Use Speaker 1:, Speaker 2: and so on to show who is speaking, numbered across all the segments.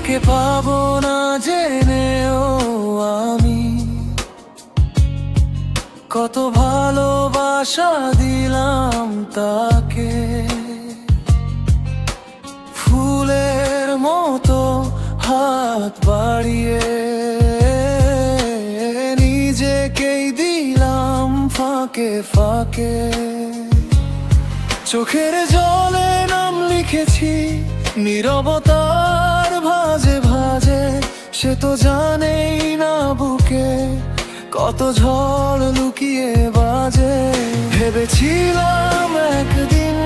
Speaker 1: তাকে পাবো না জেনেও আমি কত ভালোবাসা দিলাম তাকে। ফুলের মতো হাত বাড়িয়ে নিজেকেই দিলাম ফাঁকে ফাঁকে। চোখের জলে নাম লিখেছি নীরবতার ভাঁজে ভাঁজে। সে তো জানেই না বুকে কত ঝড় লুকিয়ে বাজে। ভেবেছিলাম একদিন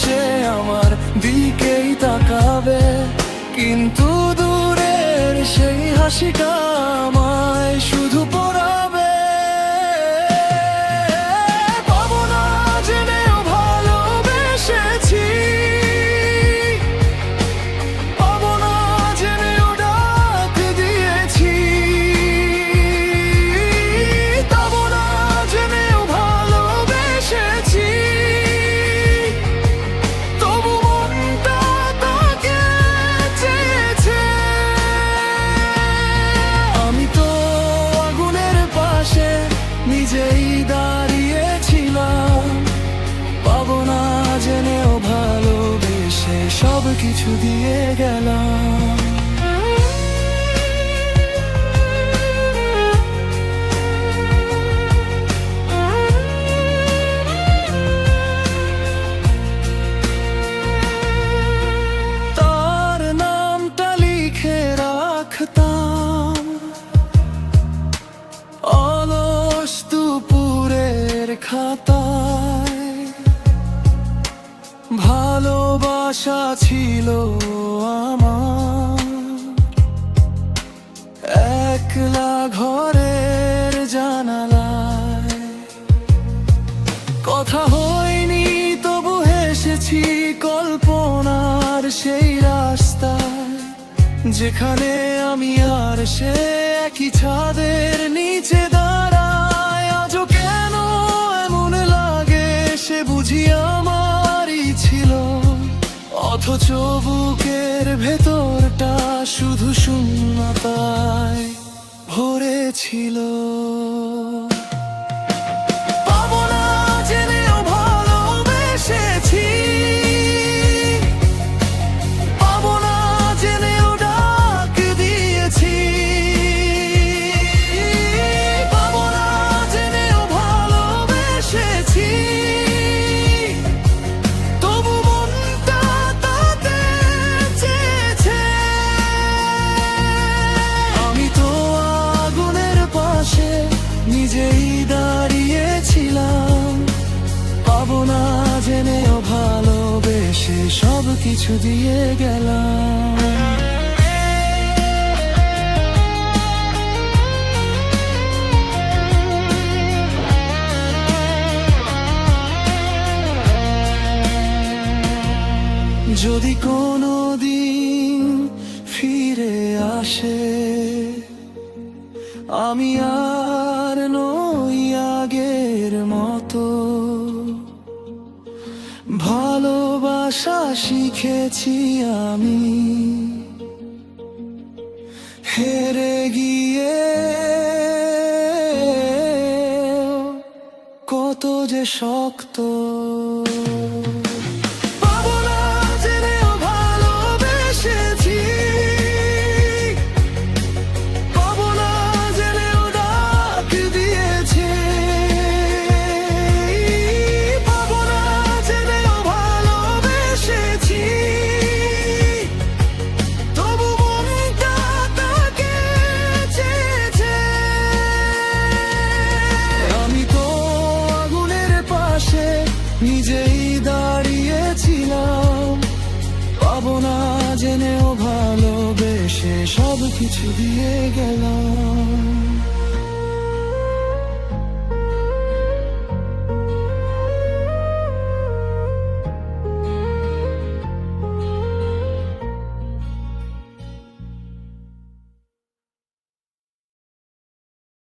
Speaker 1: সে আমার দিকেই তাকাবে, কিন্তু দূরের সেই হাসিটা আমায় শুধু পোড়াবে। পাবো না জেনেও ভালোবেসেছি, পাবো না জেনেও ডাক দিয়েছি, পাবো না জেনেও ভালোবেসেছি। তবু মনটা তাকে চেয়েছে। আমি তো আগুনের পাশে নিজেই দাঁড়িয়েছিলাম, পাবো না জেনেও ভালোবেসে সব কিছু দিয়ে গেলাম। তার নামটা লিখে রাখতাম অলস দুপুরের খাতায়। ভালোবাসা ছিল আমার একলা ঘরের জানালায়। কথা হয়নি তবু হেসেছি কল্পনার সেই রাস্তায়, যেখানে আমি আর সে একই ছাদের নিচে দাঁড়ায়। আজও কেন এমন লাগে সে বুঝি আমারই ছিল, অথচ বুকের ভেতরটা শুধু শূন্যতায় ভরেছিল। পাবো না জেনেও ভালোবেসেছি, পাবো না জেনেও ডাক দিয়েছি, পাবো না জেনেও ভালোবেসেছি। তবু মনটা তাকে চেয়েছে। আমি তো আগুনের পাশে নিজেই দাঁড়িয়েছিলাম, পাবো না জেনেও ভালোবেসে সব কিছু দিয়ে গেলাম। যদি কোনো দিন ফিরে আসে, আমি আর নই আগের মতো। ভালোবাসা শিখেছি আমি হেরে গিয়ে, কত যে শক্ত। পাবো না জেনেও ভালোবেসেছি, পাবো না জেনেও ডাক দিয়েছি, পাবো না জেনেও ভালোবেসেছি। তবু মনটা তাকে চেয়েছে। আমি তো আগুনের পাশে নিজেই দাঁড়িয়েছিলাম, পাবো না জেনেও ভালোবেসে সব কিছু দিয়ে গেলাম।